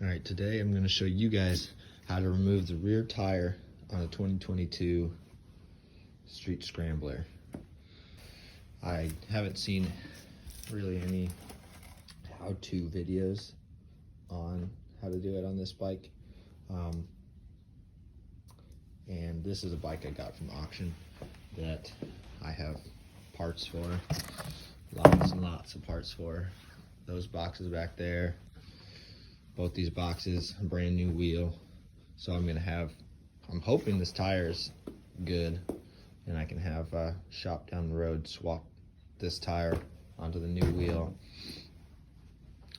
Alright, today I'm going to show you guys how to remove the rear tire on a 2022 Street Scrambler. I haven't seen really any how-to videos on how to do it on this bike. And this is a bike I got from auction that I have parts for, lots and lots of parts for. Those boxes back there, both these boxes, a brand new wheel. So I'm hoping this tire is good and I can have a shop down the road swap this tire onto the new wheel.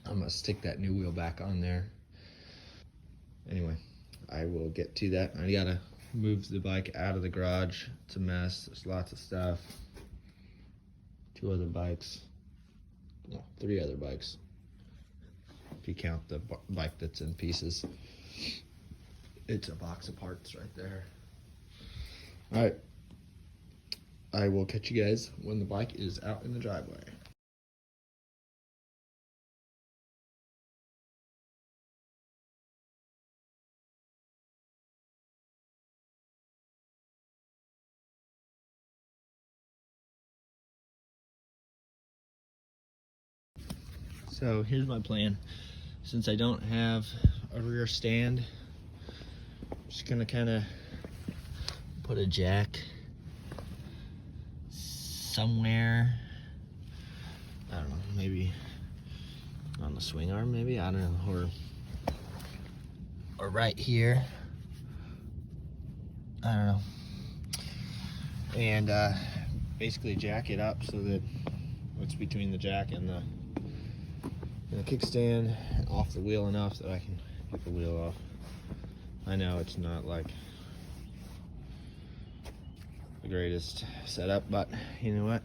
I'm gonna stick that new wheel back on there. Anyway, I will get to that. I gotta move the bike out of the garage. It's a mess, there's lots of stuff. 2 other bikes, no, 3 other bikes, if you count the bike that's in pieces. It's a box of parts right there. All right, I will catch you guys when the bike is out in the driveway. So here's my plan. Since I don't have a rear stand, I'm just gonna kind of put a jack somewhere. I don't know, maybe on the swing arm, maybe, I don't know, or right here. I don't know. And basically jack it up so that it's between the jack and the kickstand off the wheel enough that I can get the wheel off. I know it's not like the greatest setup, but you know what?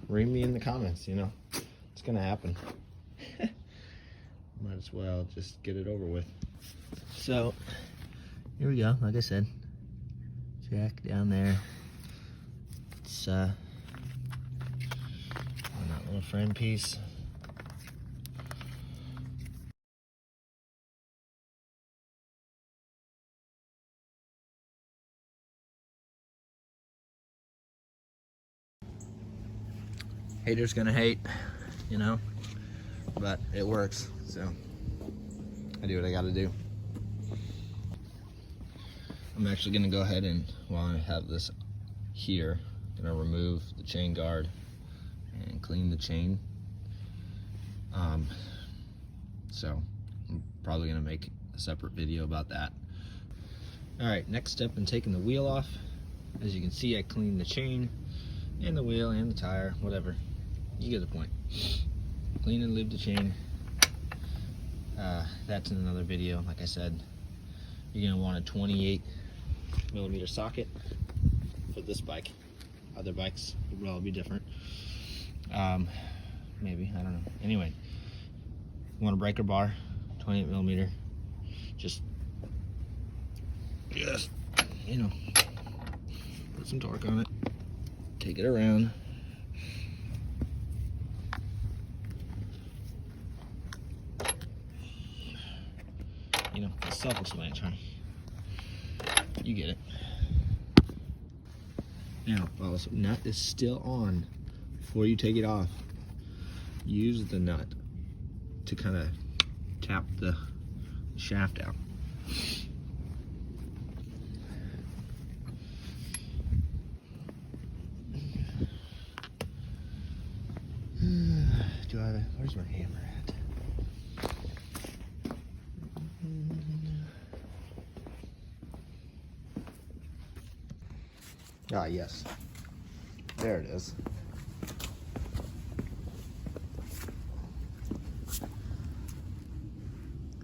Read me in the comments, it's gonna happen. Might as well just get it over with. So here we go, like I said, jack down there. It's on that little frame piece. Haters gonna hate, but it works, so I do what I gotta do. I'm actually gonna go ahead and, while I have this here, gonna remove the chain guard and clean the chain. So I'm probably gonna make a separate video about that. All right, next step in taking the wheel off. As you can see, I cleaned the chain and the wheel and the tire, whatever. You get the point. Clean and lube the chain. That's in another video. Like I said, you're gonna want a 28mm socket for this bike. Other bikes will probably be different. Maybe, I don't know. Anyway, you want a breaker bar, 28mm. Just, put some torque on it. Take it around. It's self-explanatory. You get it. Now, while the nut is still on, before you take it off, use the nut to kind of tap the shaft out. Where's my hammer at? Ah, yes. There it is.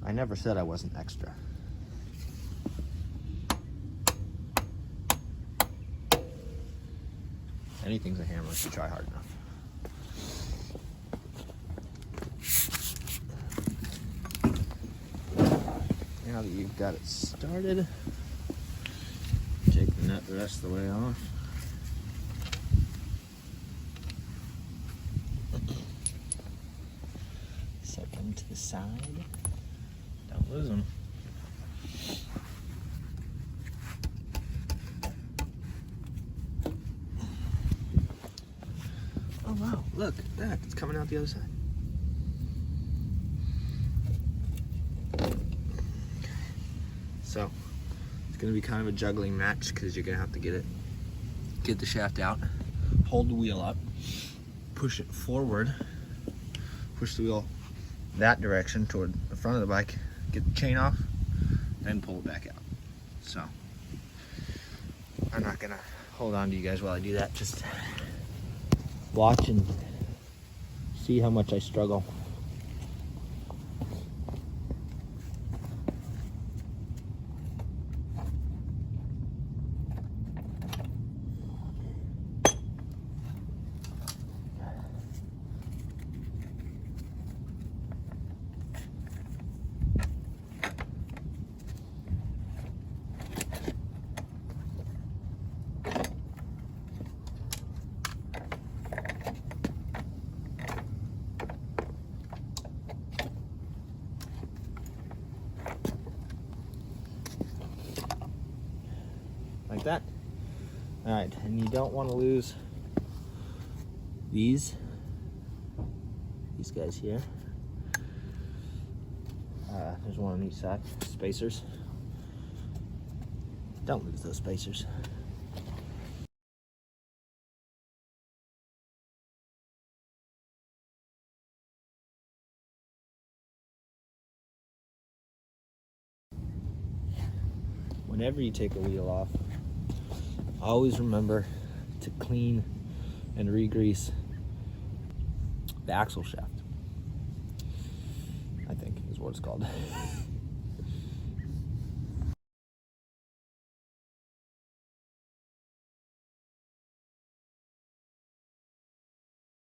I never said I wasn't extra. Anything's a hammer if you try hard enough. Now that you've got it started, take the nut the rest of the way off. Second. this side. Don't lose them. Oh wow, look at that, it's coming out the other side. So, it's gonna be kind of a juggling match because you're gonna have to get the shaft out, hold the wheel up, push it forward, push the wheel that direction toward the front of the bike, get the chain off, then pull it back out. So, I'm not gonna hold on to you guys while I do that, just watch and see how much I struggle. Like that. All right, and you don't want to lose these guys here. There's one on each side, spacers. Don't lose those spacers. Whenever you take a wheel off, always remember to clean and re-grease the axle shaft, I think is what it's called.